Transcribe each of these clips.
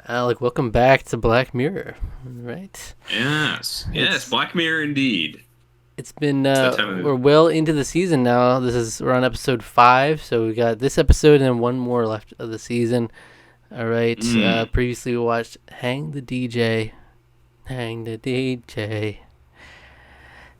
Alec, welcome back to Black Mirror. Right? Yes, It's Black Mirror indeed. it's been It's that time we're of well into the season now. We're on episode 5, so we got this episode and one more left of the season. All right. mm. Previously we watched Hang the DJ, Hang the DJ,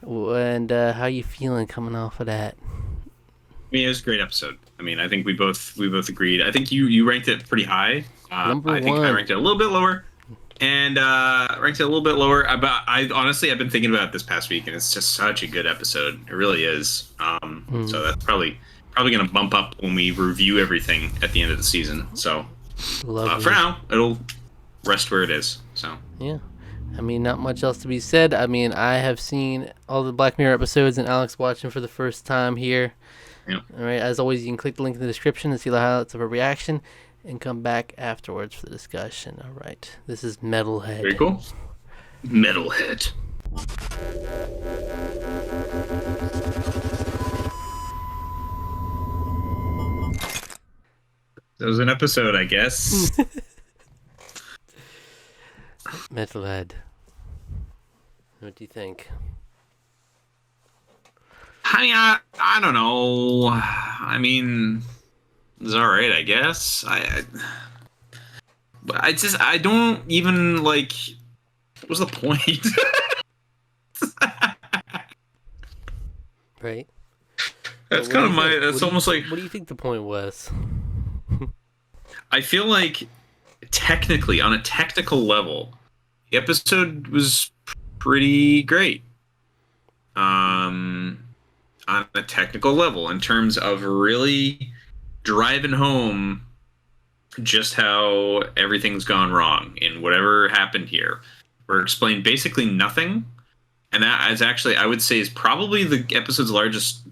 and how you feeling coming off of that? I mean, it was a great episode. I mean, I think we both agreed. I think you ranked it pretty high. Number I think I one. ranked it a little bit lower, and ranked it a little bit lower. But I honestly I've been thinking about it this past week, and it's just such a good episode. It really is. So Mm, that's probably gonna bump up when we review everything at the end of the season. So for lovely. now, it'll rest where it is. So Yeah. I mean, not much else to be said. I mean, I have seen all the Black Mirror episodes, and Alex watching for the first time here. yeah. All right. As always, you can click the link in the description to see the highlights of a reaction, and come back afterwards for the discussion. All right. This is Very Metalhead. cool. Metalhead. That was an episode, I guess. Metalhead. What do you think? I don't know. I mean, it's all right, I guess. But I don't even like. What was the point? Right. Well, That's what do kind you of my. think? That's almost like. What do you think the point was? I feel like technically, on a technical level, the episode was pretty great. Um, on a technical level, in terms of really driving home just how everything's gone wrong in whatever happened here. We're explained basically nothing. And that is actually, I would say, is probably the episode's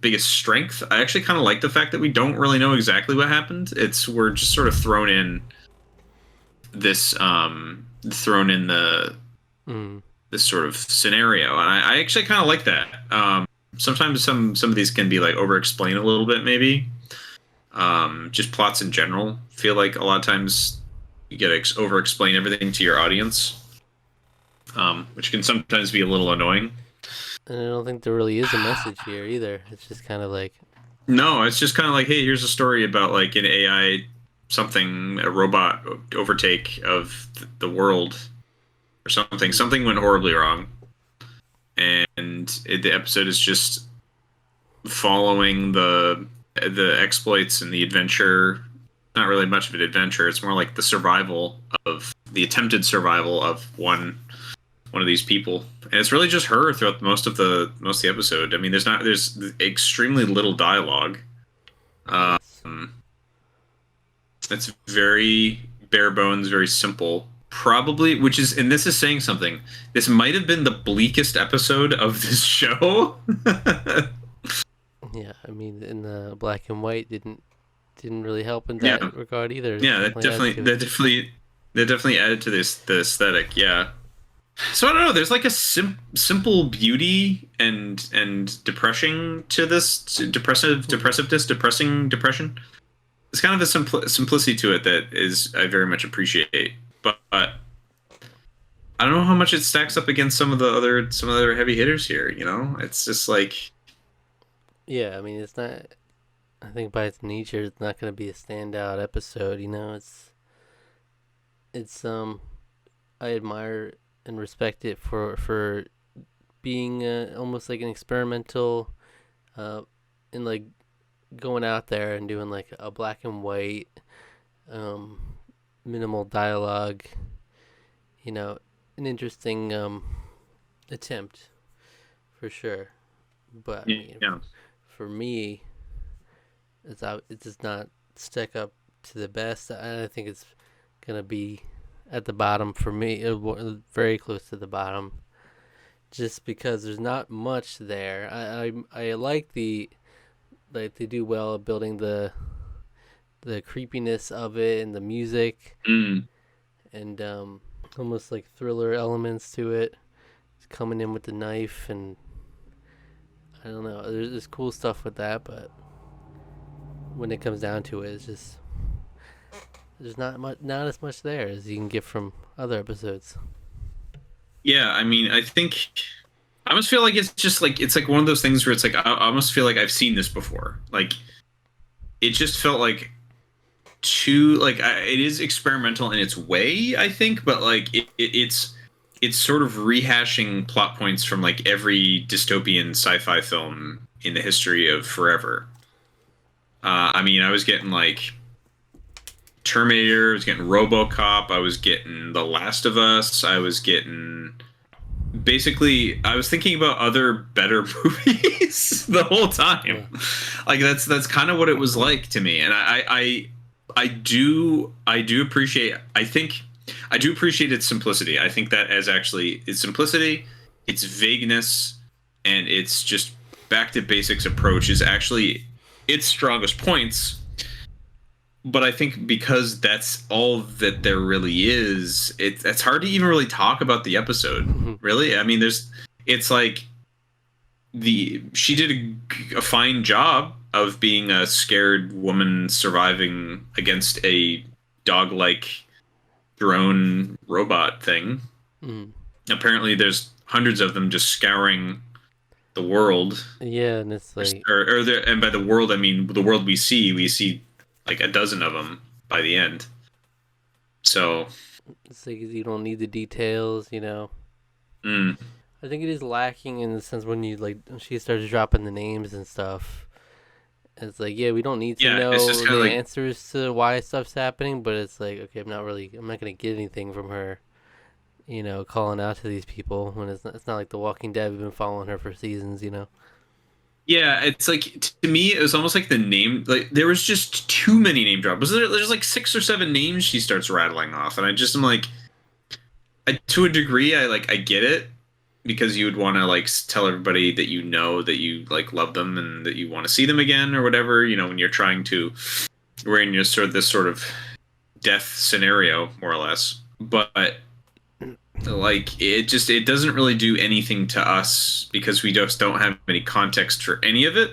biggest strength. I actually kind of like the fact that we don't really know exactly what happened. We're just sort of thrown in Mm. this sort of scenario, and I actually kind of like that. Sometimes some of these can be like over explain a little bit, maybe. Just plots in general feel like a lot of times you get to over explain everything to your audience, which can sometimes be a little annoying. And I don't think there really is a message here either. It's just kind of like, No, it's just kind of like, hey, here's a story about like an AI, something, a robot overtake of the world or something. mm, Something went horribly wrong, and the episode is just following the exploits and the adventure. Not really much of an adventure. It's more like the attempted survival of one of these people, and it's really just her throughout most of the episode. I mean, there's extremely little dialogue. yes. Um, it's very bare bones, very simple. Probably, which is, and this is saying something. This might have been the bleakest episode of this show. Yeah, I mean, in the black and white didn't really help in Yeah, that regard either. It yeah, definitely adds to it. that definitely added to the aesthetic. Yeah. So I don't know. There's like a simple beauty and depression to this depressiveness, depression. It's kind of a simplicity to it that is I very much appreciate. But I don't know how much it stacks up against some of the other heavy hitters here. It's just like Yeah, I mean, it's not. I think by its nature, it's not going to be a standout episode. It's. I admire and respect it for being almost like an experimental, uh, in like going out there and doing like a black and white, um, minimal dialogue. You know, an interesting attempt for sure. But I mean, yeah. for me, it does not stack up to the best. I think it's gonna be at the bottom for me, very close to the bottom, just because there's not much there. I like like they do well at building the creepiness of it and the music Mm, and almost like thriller elements to it. It's coming in with the knife and I don't know. There's cool stuff with that, but when it comes down to it, it's just there's not as much there as you can get from other episodes. Yeah, I mean, I think I almost feel like it's just like it's like one of those things where it's like I almost feel like I've seen this before. Like it just felt like too like it is experimental in its way, I think, but like it's sort of rehashing plot points from like every dystopian sci-fi film in the history of forever. I mean, I was getting like Terminator, I was getting RoboCop, I was getting The Last of Us, I was getting basically I was thinking about other better movies the whole Yeah. time. Like that's kind of what it was like to me, and I do appreciate. I think I do appreciate its simplicity. I think that as actually its simplicity, its vagueness, and its just back to basics approach is actually its strongest points. But I think because that's all that there really is, it's hard to even really talk about the episode. Really, I mean, it's like she did a fine job of being a scared woman surviving against a dog-like drone robot thing. Mm. Apparently, there's hundreds of them just scouring the world, Yeah, and it's like and by the world I mean the world we see. We see like a dozen of them by the end. So, you don't need the details, you know. mm, I think it is lacking in the sense when you like she starts dropping the names and stuff. It's like, yeah, we don't need to yeah, it's just know kind of the like answers to why stuff's happening, but it's like, okay, I'm not gonna get anything from her, you know, calling out to these people when it's not like The Walking Dead. We've been following her for seasons, you know. yeah, it's like to me, it was almost like the name. Like there was just too many name drops. There's like 6 or 7 names she starts rattling off, and I just am like, to a degree, I get it because you would want to like tell everybody that you know that you like love them and that you want to see them again or whatever. You know, when you're trying to, we're in your sort of this sort of death scenario, more or less. But like it doesn't really do anything to us because we just don't have any context for any of it.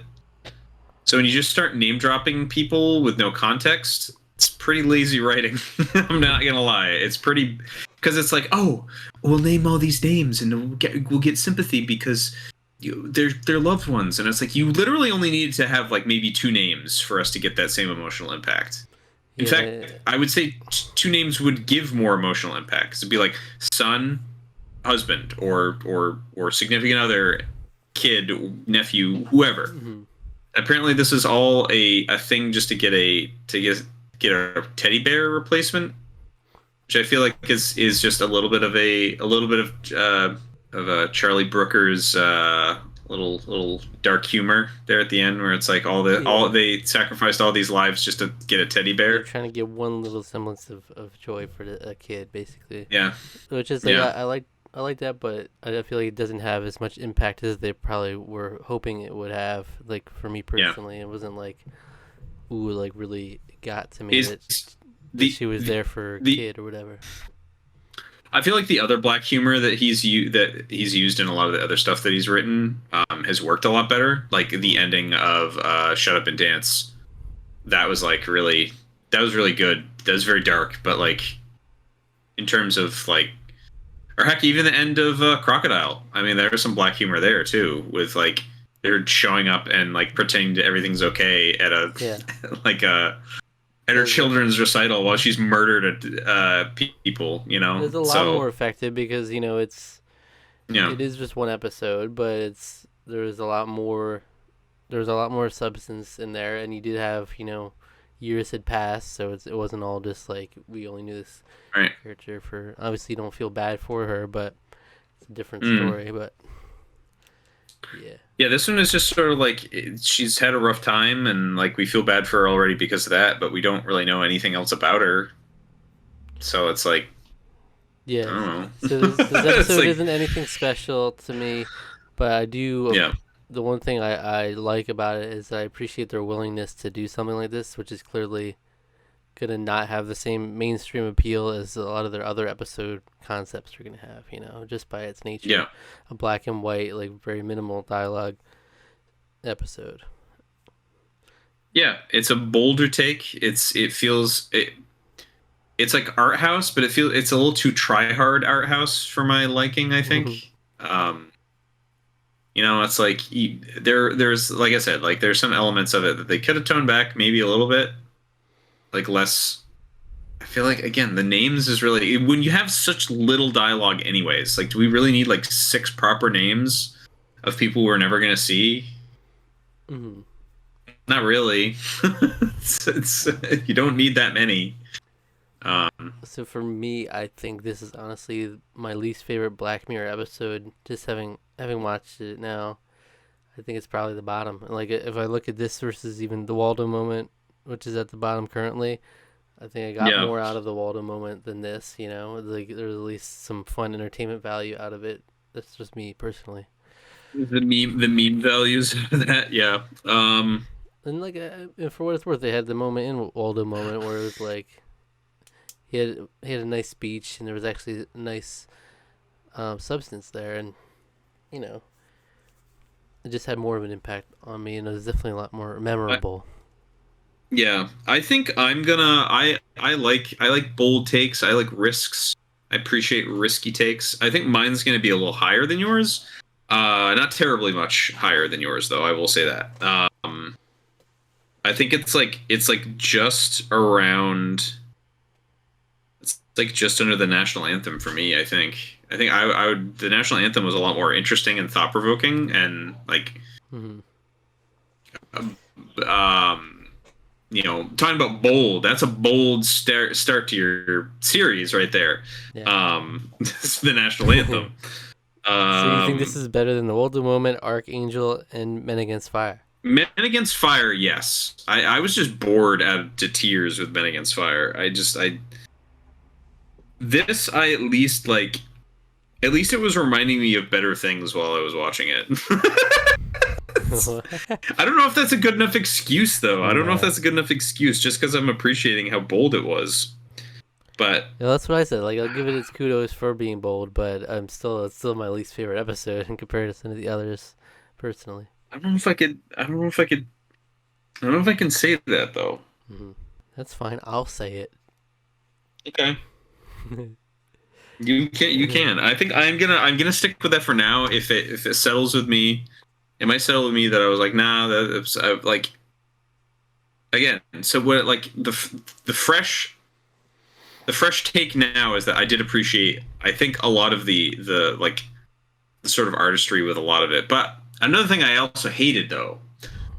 So when you just start name dropping people with no context, it's pretty lazy writing. I'm not gonna lie, it's pretty because it's like, oh, we'll name all these names and we'll get sympathy because they're loved ones, and it's like you literally only needed to have like maybe 2 names for us to get that same emotional impact. In Yeah, fact, I would say 2 names would give more emotional impact. 'Cause it'd be like son, husband, or significant other, kid, nephew, whoever. mm-hmm. Apparently, this is all a thing just to get a teddy bear replacement, which I feel like is just a little bit of a Charlie Brooker's little dark humor there at the end, where it's like all Yeah. they sacrificed all these lives just to get a teddy They're bear. trying to get one little semblance of joy for a kid, basically. Yeah, Which is like yeah, I like that, but I feel like it doesn't have as much impact as they probably were hoping it would have. Like for me yeah. personally, it wasn't like ooh, like really got to me Is that the she was there for a the kid or whatever. I feel like the other black humor that he's used in a lot of the other stuff that he's written has worked a lot better. Like the ending of "Shut Up and Dance," that was like really that was really good. That was very dark, but like in terms of like, or heck, even the end of Crocodile. I mean, there was some black humor there too, with like they're showing up and like pretending that everything's okay at a Yeah, like a at her there's a, children's recital while she's murdered people. there's a lot So more effective because you know yeah, it is just one episode, but there's a lot more substance in there, and you did have years had passed, so it wasn't all just like we only knew this right. character for. Obviously, you don't feel bad for her, but it's a different Mm. story. But yeah, Yeah, this one is just sort of like she's had a rough time, and like we feel bad for her already because of that, but we don't really know anything else about her. So it's like I yes. don't know. So this It's episode like isn't anything special to me, but I do. yeah, The one thing I like about it is I appreciate their willingness to do something like this, which is clearly gonna not have the same mainstream appeal as a lot of their other episode concepts are gonna have. You know, just by its nature, yeah, a black and white, like very minimal dialogue episode. yeah. It's a bolder take. It feels it. it's like art house, but it's a little too try hard art house for my liking, I think. Um, it's like there's like I said, like there's some elements of it that they could have toned back maybe a little bit, like less. I feel like again the names is really when you have such little dialogue, anyways. Like, do we really need like six proper names of people we're never gonna see? Mhm. Not really. It's you don't need that many. Um, So for me, I think this is honestly my least favorite Black Mirror episode. Just having watched it now, I think it's probably the bottom. Like if I look at this versus even the Waldo moment, which is at the bottom currently, I think I got yeah, more out of the Waldo moment than this. Like there's at least some fun entertainment value out of it. That's just me personally. the meme values of that. Yeah. And like, and for what it's worth, they had the moment in Waldo moment where it was like he had a nice speech and there was actually a nice substance there, and you know it just had more of an impact on me, and it was definitely a lot more I, memorable. yeah. I think I'm gonna. I like bold takes. I like risks. I appreciate risky takes. I think mine's gonna be a little higher than yours. Not terribly much higher than yours, though. I will say that. I think it's like just around. It's like just under the national anthem for me. I think I would. The national anthem was a lot more interesting and thought provoking, and like Mm-hmm. um, um, talking about bold. That's a bold start to your series right there. Yeah. It's the national anthem. So you think this Um, is better than the Waldo moment, Archangel, and Men Against Fire? Men Against Fire, yes. I was just bored out to tears with Men Against Fire. This I at least like. At least it was reminding me of better things while I was watching it. I don't know if that's a good enough excuse, though. I don't know if No. that's a good enough excuse just because I'm appreciating how bold it was. But Yeah, that's what I said. Like I'll give it its kudos for being bold, but it's still my least favorite episode in comparison to the others, personally. I don't know if I could. I don't know if I could. I don't know if I can say that though. Hmm. That's fine. I'll say it. Okay. You can. You can. I think I'm gonna stick with that for now. If it settles with me, it might settle with me that I was like, nah. That's like again. So what? Like the fresh the fresh take now is that I did appreciate. I think a lot of the like the sort of artistry with a lot of it. But another thing I also hated though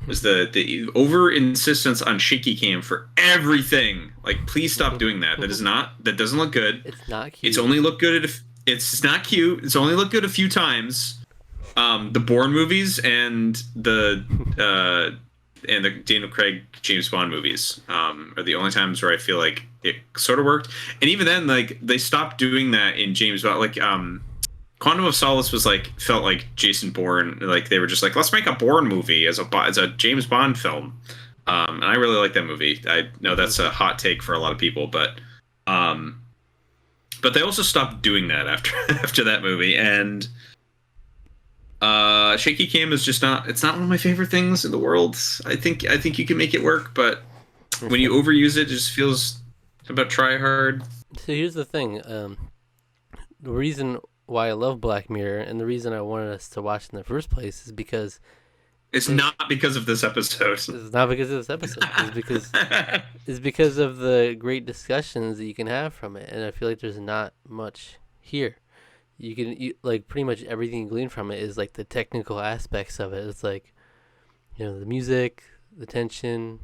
was the over insistence on shaky cam for everything. Like, please stop doing that. That doesn't look good. It's not It's cute. only look good if it's not cute. It's only looked good a few times. The Bourne movies and the Daniel Craig James Bond movies are the only times where I feel like it sort of worked. And even then, like they stopped doing that in James Bond. Like Quantum of Solace felt like Jason Bourne. Like they were just like, let's make a Bourne movie as a James Bond film. And I really like that movie. I know that's a hot take for a lot of people, um, but they also stopped doing that after after that movie. And shaky cam is just not. It's not one of my favorite things in the world. I think you can make it work, but when you overuse it, it just feels about try hard. So here's the thing. The reason why I love Black Mirror and the reason I wanted us to watch in the first place is because It's not because of this episode. it's not because of this episode. It's because of the great discussions that you can have from it, and I feel like there's not much here. Like pretty much everything you glean from it is like the technical aspects of it. It's like the music, the tension,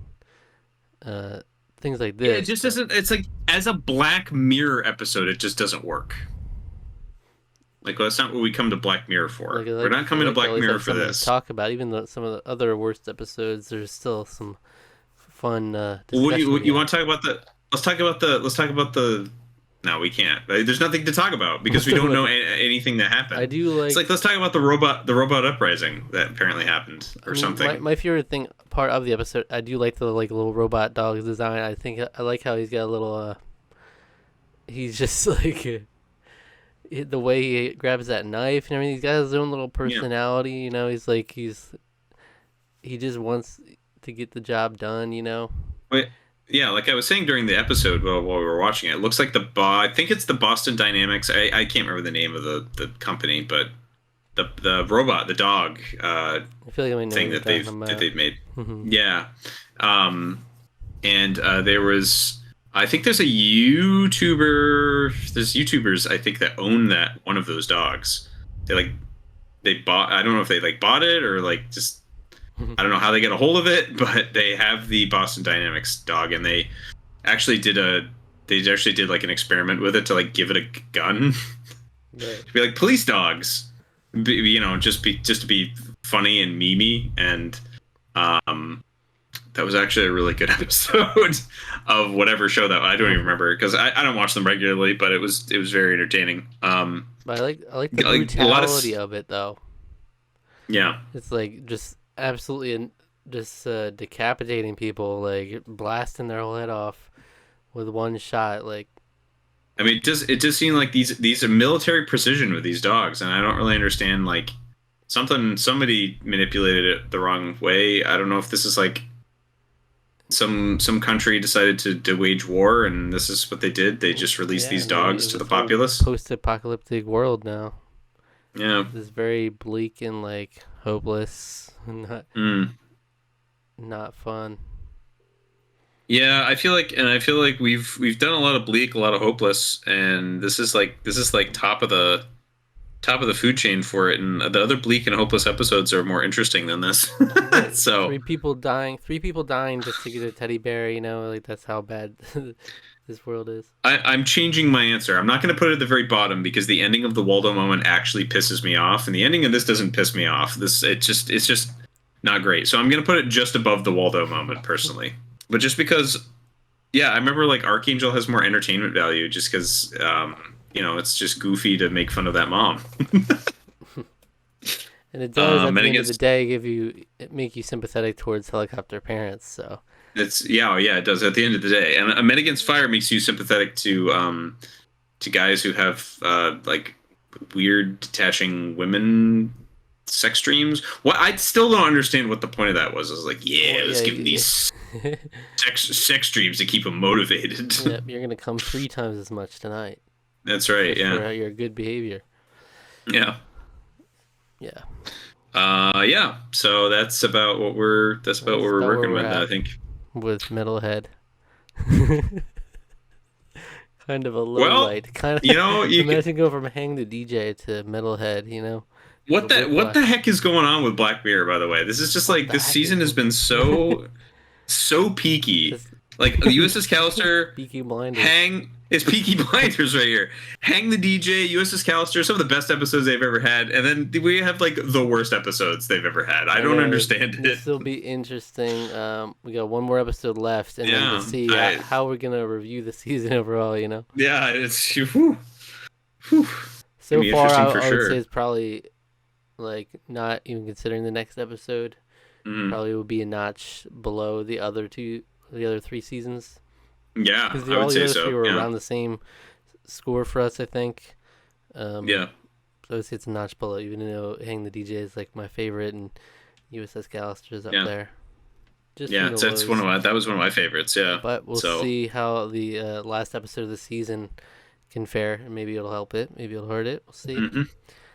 uh, things like Yeah, it this. just But doesn't. It's like as a Black Mirror episode, it just doesn't work. Like, well, that's not what we come to Black Mirror for. We're not I coming to like to at Black least Mirror have for something to this. talk about. Even though some of the other worst episodes, there's still some fun Well, what do discussion to be you had. want to talk about the? Let's talk about the. No, we can't. There's nothing to talk about because Let's we talk don't about know the. anything that I happened. do It's like like. let's talk about the robot uprising that apparently happened I or mean, my, something. my favorite thing part of the episode, I do like the like little robot dog design. I think I like how he's got a little. He's just like the way he grabs that knife and everything. He's got his own little Yeah. personality. He just wants to get the job done. Wait. yeah, like I was saying during the episode while we were watching it, it looks like I think it's the Boston Dynamics. I can't remember the name of the company, but the robot, the dog I feel like I know what thing you're that talking they've about. made. Mhm. Yeah. Um, and there was I think there's YouTubers I think that own that one of those dogs. They like they bought I don't know if they like bought it or like just I don't know how they get a hold of it, but they have the Boston Dynamics dog, and actually did a they actually did like an experiment with it to like give it a gun Right. to be like police dogs, just to be funny and memey, and um, that was actually a really good episode of whatever show that I don't even remember because I don't watch them regularly, but it was very entertaining. But I like the Like a lot of brutality of it though. yeah. It's like just absolutely just decapitating people, like blasting their whole head off with one shot. Like I mean, it does seem like these are military precision with these dogs, and I don't really understand like somebody manipulated it the wrong way. I don't know if this is like some country decided to wage war, and this is what they did. They just released yeah, these maybe dogs it's to the this whole populace. post-apocalyptic world now. Yeah. This very bleak and like hopeless, and Mm. not fun. Yeah, I feel like we've done a lot of bleak, a lot of hopeless, and this is like top of the food chain for it, and the other bleak and hopeless episodes are more interesting than this. Right. So Three people dying just to get a teddy bear. You know, like that's how bad this world is. I'm changing my answer. I'm not going to put it at the very bottom because the ending of the Waldo moment actually pisses me off, and the ending of this doesn't piss me off. It's just not great. So I'm going to put it just above the Waldo moment personally, but just because, yeah, I remember like Archangel has more entertainment value just because, it's just goofy to make fun of that mom. And it does, at And the end of the against day, make you sympathetic towards helicopter parents. So it's yeah, oh, yeah, it does at the end of the day. And Men Against Fire makes you sympathetic to guys who have like weird detaching women sex dreams. What I still don't understand what the point of that was. I was like, yeah, well, let's yeah, give them these sex dreams to keep them motivated. yep, you're gonna come 3 times as much tonight That's right. Yeah. for your good behavior. Yeah. Yeah, Yeah. So that's about what that's we're about where working we're with, I at think. with Metalhead. Kind of a low Well, light. Kind you of know, you could, imagine going from Hang the DJ to Metalhead. You know, the what the whiplash. heck is going on with Black Mirror, by the way? This is just What like the this heck is season has been so peaky. this? Like the USS Callister, Peaky Blinders. Hang it's Peaky Blinders right here. Hang the DJ, USS Callister, some of the best episodes they've ever had, and then we have like the worst episodes they've ever had. I I don't know understand it. this will be interesting. We got one more episode left, and then to Yeah, see how we're gonna review the season overall. You know, yeah, it's whew, whew. It's gonna so be far interesting for I would sure. say it's probably like not even considering the next episode. Mm. Probably would be a notch below the other 3 seasons, Yeah, because I all would the say other so. three were Yeah, around the same score for us, I think. Um, yeah, so I would say it's a notch below, even though Hang the DJ is like my favorite, and USS Callister is up yeah, there, just yeah. from the That's one lows. of that was one of my favorites. Yeah. But we'll So, see how the last episode of the season can fare, and maybe it'll help it, maybe it'll hurt it. We'll see. hmm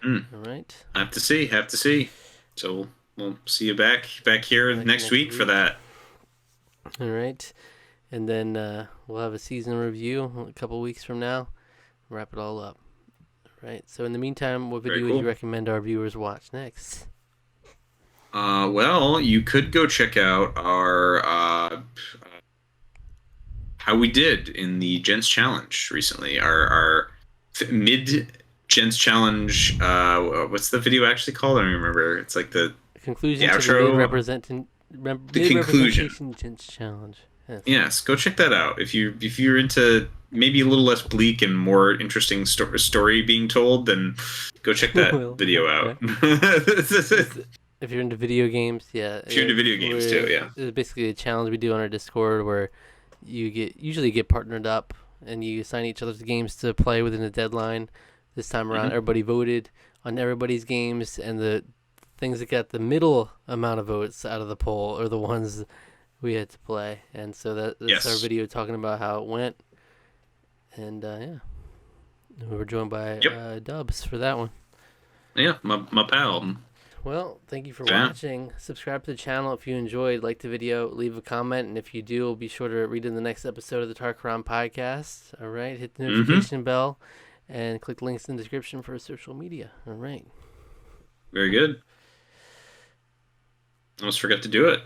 mm. All right, Have to see. Have to see. So we'll see you back here back next next week for week. that. All right, and then we'll have a season review a couple weeks from now. Wrap it all up. All right. So in the meantime, what Very video would you cool. recommend our viewers watch next? Well, you could go check out our how we did in the Gents Challenge recently. Our mid Gents Challenge. What's the video actually called? I don't remember. It's like the Conclusion to the outro. The mid conclusion. representation gents challenge. Yes. Yes, go check that out if you're into maybe a little less bleak and more interesting story being told. Then go check that Well, video okay. out. If you're into video games, yeah. If you're into video games too, yeah. It's basically a challenge we do on our Discord where you usually get partnered up and you assign each other's games to play within a deadline. This time around, Mhm. everybody voted on everybody's games, and the things that got the middle amount of votes out of the poll are the ones we had to play, and so that's our Yes. video talking about how it went. And we were joined by Yep. Dubs for that one. Yeah, my pal. Well, thank you for Yeah. watching. Subscribe to the channel if you enjoyed. Like the video, leave a comment, and if you do, be sure to read in the next episode of the Tarqaron podcast. All right, hit the notification bell, and click links in the description for social media. All right. Very good. Almost forgot to do it.